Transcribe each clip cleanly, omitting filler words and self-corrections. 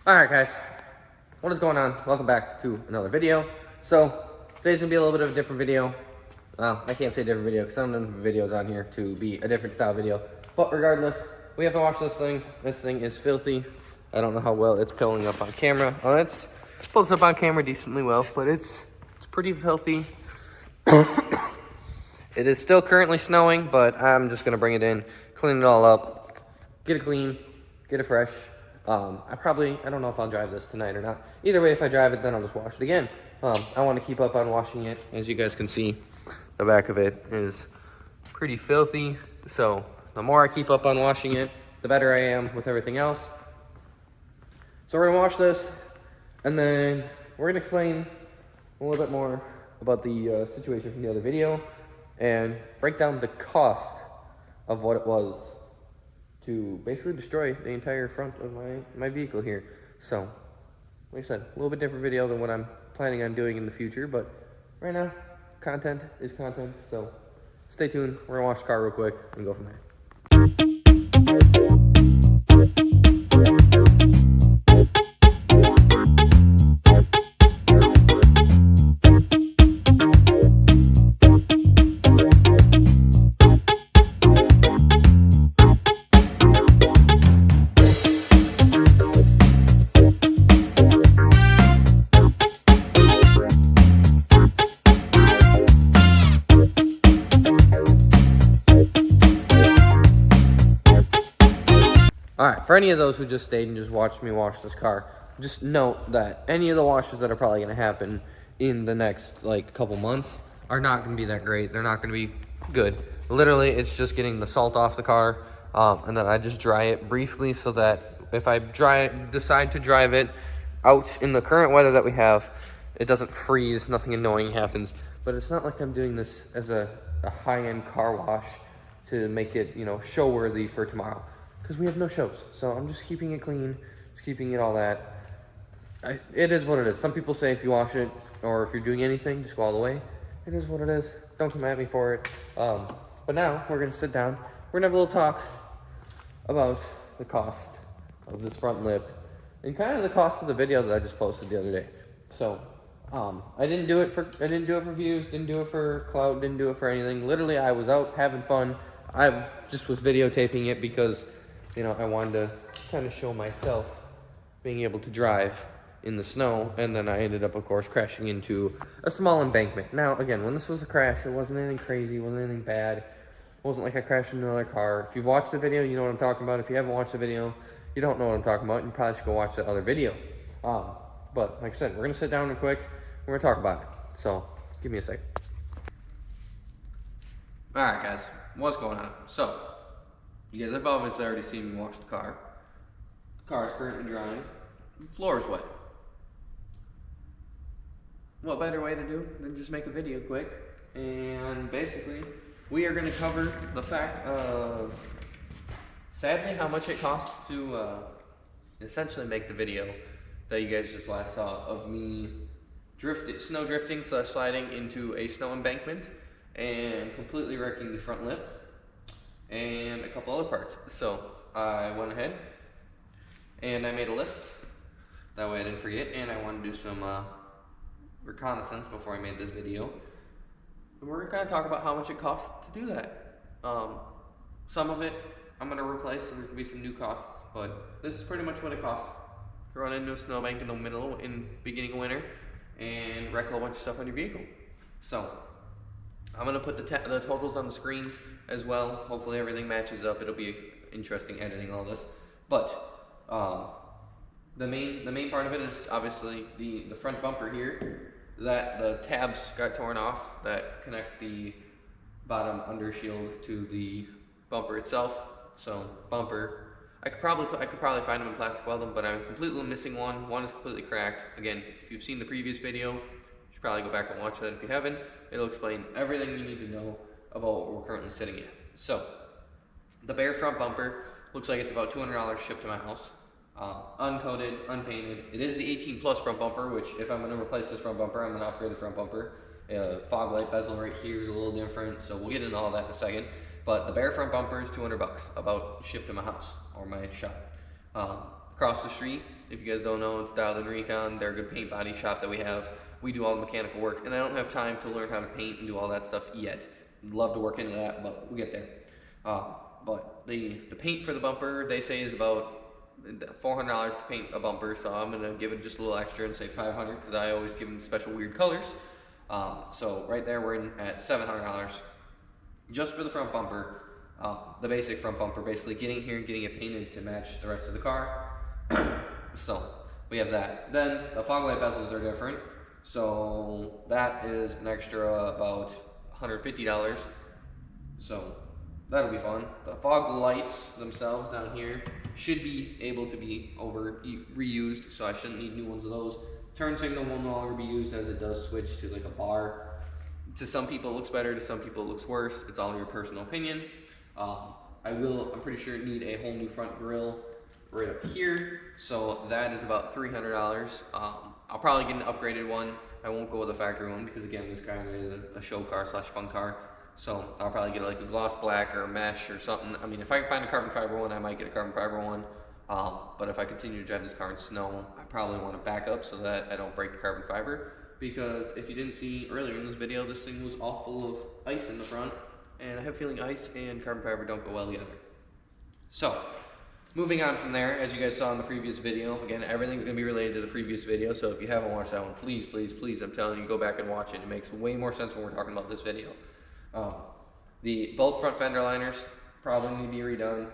Alright guys, what is going on? Welcome back to another video. So, today's gonna be a little bit of a different video. Well, I can't say different video because some of the videos on here to be a different style video. But regardless, we have to wash this thing. This thing is filthy. I don't know how well it's pulling up on camera. Oh, it's pulls up on camera decently well, but it's pretty filthy. It is still currently snowing, but I'm just gonna bring it in, clean it all up, get it clean, get it fresh. I don't know if I'll drive this tonight or not. Either way, if I drive it, then I'll just wash it again. I want to keep up on washing it. As you guys can see, the back of it is pretty filthy. So the more I keep up on washing it, the better I am with everything else. So we're gonna wash this, and then we're gonna explain a little bit more about the situation from the other video, and break down the cost of what it was to basically destroy the entire front of my vehicle here. So, like I said, a little bit different video than what I'm planning on doing in the future, but right now, content is content, so stay tuned. We're gonna wash the car real quick and go from there. Alright, for any of those who just stayed and just watched me wash this car, just note that any of the washes that are probably going to happen in the next, couple months are not going to be that great. They're not going to be good. Literally, it's just getting the salt off the car, and then I just dry it briefly so that if I decide to drive it out in the current weather that we have, it doesn't freeze, nothing annoying happens. But it's not like I'm doing this as a high-end car wash to make it, show-worthy for tomorrow. Because we have no shows, so I'm just keeping it clean, just keeping it all that. It is what it is. Some people say if you wash it, or if you're doing anything, just go all the way. It is what it is. Don't come at me for it. But now, we're going to sit down. We're going to have a little talk about the cost of this front lip, and kind of the cost of the video that I just posted the other day. So, I didn't do it for views, didn't do it for clout, didn't do it for anything. Literally, I was out having fun. I just was videotaping it because I wanted to kind of show myself being able to drive in the snow, and then I ended up, of course, crashing into a small embankment. Now, again, when this was a crash, it wasn't anything crazy, it wasn't anything bad. It wasn't like I crashed into another car. If you've watched the video, you know what I'm talking about. If you haven't watched the video, you don't know what I'm talking about. You probably should go watch the other video. But, like I said, we're going to sit down real quick, we're going to talk about it. So, give me a second. Alright, guys, what's going on? So, you guys have obviously already seen me wash the car. The car is currently drying. The floor is wet. What better way to do than just make a video quick? And basically, we are going to cover the fact of, sadly, how much it costs to essentially make the video that you guys just last saw of me snow drifting / sliding into a snow embankment and completely wrecking the front lip and a couple other parts. So I went ahead and I made a list. That way I didn't forget, and I wanted to do some reconnaissance before I made this video. And we're going to talk about how much it costs to do that. Some of it I'm going to replace, so there's going to be some new costs, but this is pretty much what it costs to run into a snowbank in the beginning of winter and wreck a whole bunch of stuff on your vehicle. So I'm gonna put the totals on the screen as well. Hopefully everything matches up. It'll be interesting editing all this. But the main part of it is obviously the front bumper here. That the tabs got torn off that connect the bottom undershield to the bumper itself. So bumper, I could probably find them in plastic weld them, but I'm completely missing one. One is completely cracked. Again, if you've seen the previous video, you should probably go back and watch that. If you haven't, it'll explain everything you need to know about what we're currently sitting in. So the bare front bumper looks like it's about $200 shipped to my house. Uncoated, unpainted. It is the 18 plus front bumper, which if I'm going to replace this front bumper, I'm going to upgrade the front bumper. Fog light bezel right here is a little different, so we'll get into all that in a second. But the bare front bumper is $200, about shipped to my house or my shop. Across the street, if you guys don't know, it's Dialed In Recon. They're a good paint body shop that we have. We do all the mechanical work, and I don't have time to learn how to paint and do all that stuff yet. I'd love to work into that, but we'll get there. But the paint for the bumper, they say, is about $400 to paint a bumper, so I'm gonna give it just a little extra and say $500 because I always give them special weird colors. So right there we're in at $700 just for the front bumper, the basic front bumper, basically getting here and getting it painted to match the rest of the car. So we have that. Then the fog light bezels are different, so that is an extra about $150. So that'll be fun. The fog lights themselves down here should be able to be reused, so I shouldn't need new ones of those. Turn signal will no longer be used as it does switch to like a bar. To some people it looks better, to some people it looks worse. It's all your personal opinion. I'm pretty sure need a whole new front grille right up here, so that is about $300. I'll probably get an upgraded one. I won't go with a factory one because again, this kind of is a show car slash fun car. So I'll probably get like a gloss black or a mesh or something. I mean, if I can find a carbon fiber one, I might get a carbon fiber one. But if I continue to drive this car in snow, I probably want to back up so that I don't break the carbon fiber. Because if you didn't see earlier in this video, this thing was all full of ice in the front. And I have a feeling ice and carbon fiber don't go well together. So, moving on from there, as you guys saw in the previous video, again, everything's going to be related to the previous video. So if you haven't watched that one, please, please, please, I'm telling you, go back and watch it. It makes way more sense when we're talking about this video. Both front fender liners probably need to be redone.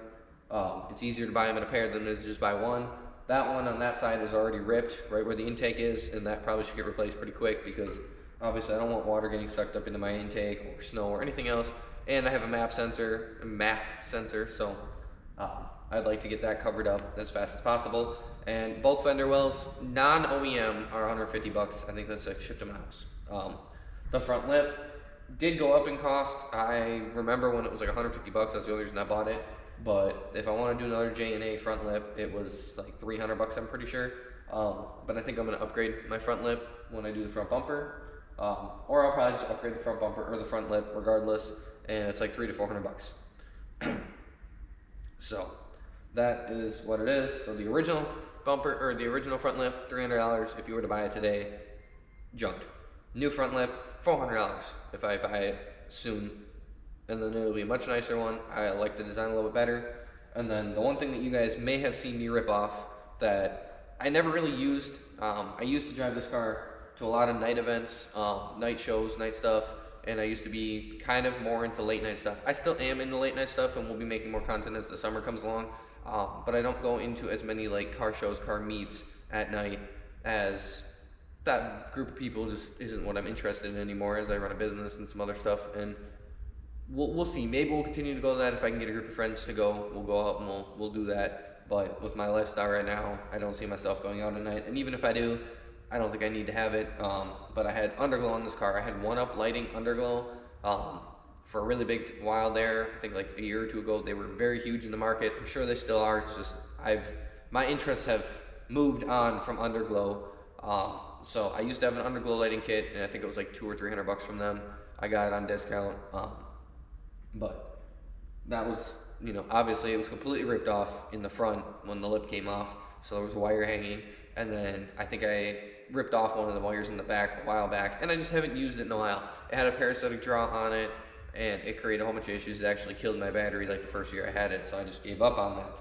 It's easier to buy them in a pair than it is just buy one. That one on that side is already ripped right where the intake is, and that probably should get replaced pretty quick because obviously I don't want water getting sucked up into my intake or snow or anything else. And I have a MAF sensor, so I'd like to get that covered up as fast as possible. And both fender wells, non-OEM, are $150. I think that's like shipped to my house. The front lip did go up in cost. I remember when it was like $150, that's the only reason I bought it. But if I want to do another J&A front lip, it was like $300, I'm pretty sure. But I think I'm going to upgrade my front lip when I do the front bumper. Or I'll probably just upgrade the front bumper or the front lip regardless. And it's like $300 to $400. So that is what it is. So the original bumper, or the original front lip, $300 if you were to buy it today, junked. New front lip, $400 if I buy it soon. And then it'll be a much nicer one. I like the design a little bit better. And then the one thing that you guys may have seen me rip off that I never really used, I used to drive this car to a lot of night events, night shows, night stuff, and I used to be kind of more into late night stuff. I still am into late night stuff, and we'll be making more content as the summer comes along, but I don't go into as many like car shows, car meets at night, as that group of people just isn't what I'm interested in anymore as I run a business and some other stuff. And we'll see. Maybe we'll continue to go to that. If I can get a group of friends to go, we'll go out and we'll do that. But with my lifestyle right now, I don't see myself going out at night. And even if I do, I don't think I need to have it. But I had underglow on this car. I had one-up lighting underglow for a really big while there. I think like a year or two ago, they were very huge in the market. I'm sure they still are. It's just my interests have moved on from underglow. So I used to have an underglow lighting kit, and I think it was like $200 or $300 from them. I got it on discount. But that was, obviously it was completely ripped off in the front when the lip came off. So there was a wire hanging. And then I think I ripped off one of the wires in the back a while back. And I just haven't used it in a while. It had a parasitic draw on it. And it created a whole bunch of issues. It actually killed my battery like the first year I had it. So I just gave up on that.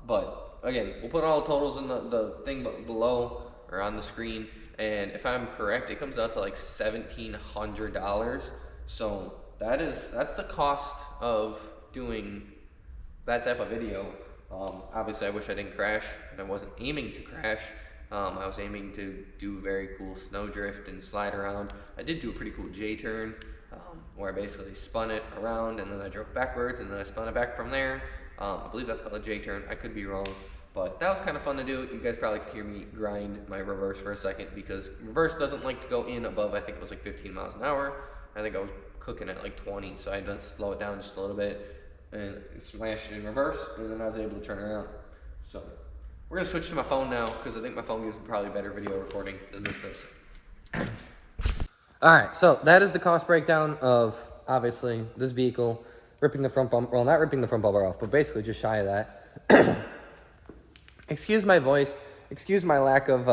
But again, we'll put all the totals in the thing below. or on the screen. And if I'm correct, it comes out to like $1,700. So that's the cost of doing that type of video. Obviously I wish I didn't crash, and I wasn't aiming to crash. I was aiming to do very cool snow drift and slide around. I did do a pretty cool J-turn, where I basically spun it around and then I drove backwards and then I spun it back from there. I believe that's called a J-turn, I could be wrong, but that was kind of fun to do. You guys probably could hear me grind my reverse for a second, because reverse doesn't like to go in above, I think it was like 15 miles an hour. I think I was cooking at like 20, so I had to slow it down just a little bit and smash it in reverse, and then I was able to turn around. So we're gonna switch to my phone now, because I think my phone gives me probably better video recording than this does. All right, so that is the cost breakdown of, obviously, this vehicle, ripping the front bumper, well, not ripping the front bumper off, but basically just shy of that. Excuse my voice, excuse my lack of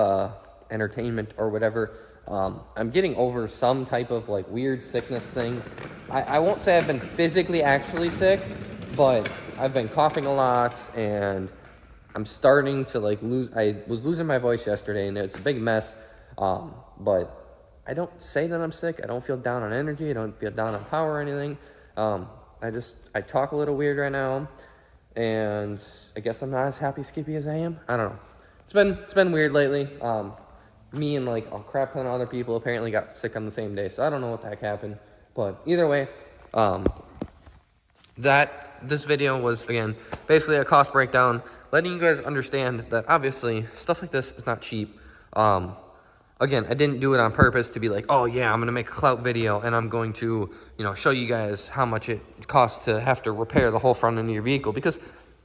entertainment or whatever. I'm getting over some type of like weird sickness thing. I won't say I've been physically actually sick, but I've been coughing a lot, and I'm starting to like I was losing my voice yesterday, and it's a big mess. But I don't say that I'm sick. I don't feel down on energy. I don't feel down on power or anything. I talk a little weird right now, and I guess I'm not as happy skippy as I am. I don't know. It's been weird lately. Me and like a crap ton of other people apparently got sick on the same day, so I don't know what the heck happened. But either way, this video was, again, basically a cost breakdown, letting you guys understand that obviously stuff like this is not cheap. Again, I didn't do it on purpose to be like, oh yeah, I'm gonna make a clout video and I'm going to, show you guys how much it costs to have to repair the whole front end of your vehicle, because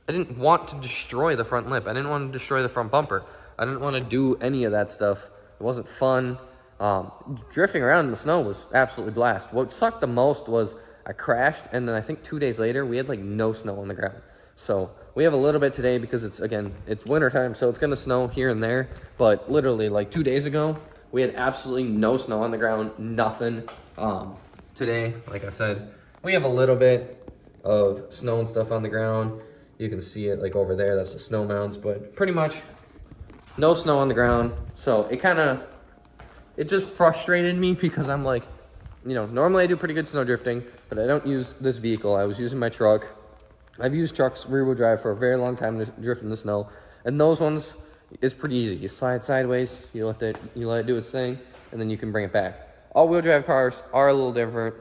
I didn't want to destroy the front lip. I didn't want to destroy the front bumper. I didn't want to do any of that stuff. It wasn't fun. Drifting around in the snow was absolutely blast. What sucked the most was I crashed, and then I think 2 days later, we had like no snow on the ground. So we have a little bit today because it's wintertime, so it's gonna snow here and there. But literally like 2 days ago, we had absolutely no snow on the ground, nothing. Today, like I said, we have a little bit of snow and stuff on the ground. You can see it like over there, that's the snow mounds, but pretty much no snow on the ground. So it just frustrated me, because I'm like, normally I do pretty good snow drifting, but I don't use this vehicle. I was using my truck. I've used trucks rear-wheel drive for a very long time to drift in the snow, and those ones is pretty easy. You slide sideways, you let it do its thing, and then you can bring it back. All-wheel drive cars are a little different.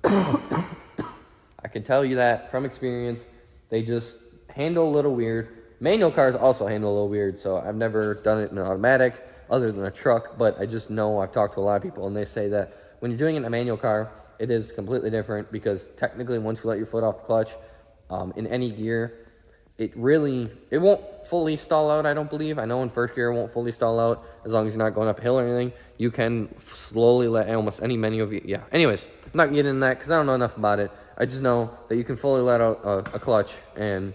I can tell you that from experience. They just handle a little weird. Manual cars also handle a little weird, so I've never done it in an automatic other than a truck, but I just know I've talked to a lot of people, and they say that when you're doing it in a manual car, it is completely different, because technically once you let your foot off the clutch, in any gear, it won't fully stall out, I don't believe. I know in first gear it won't fully stall out as long as you're not going uphill or anything. You can slowly let almost any menu of you. Yeah, anyways, I'm not getting into that because I don't know enough about it. I just know that you can fully let out a clutch and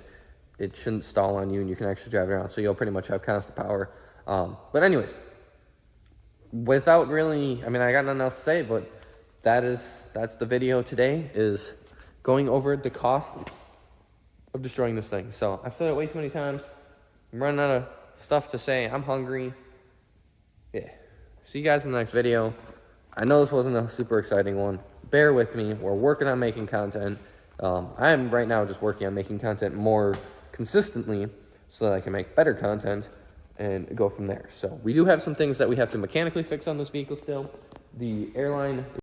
it shouldn't stall on you, and you can actually drive it around. So you'll pretty much have constant power. But anyways, without really, I got nothing else to say, but that's the video today, is going over the cost of destroying this thing. So I've said it way too many times. I'm running out of stuff to say. I'm hungry. Yeah. See you guys in the next video. I know this wasn't a super exciting one. Bear with me. We're working on making content. I am right now just working on making content more consistently so that I can make better content and go from there. So we do have some things that we have to mechanically fix on this vehicle still. The airline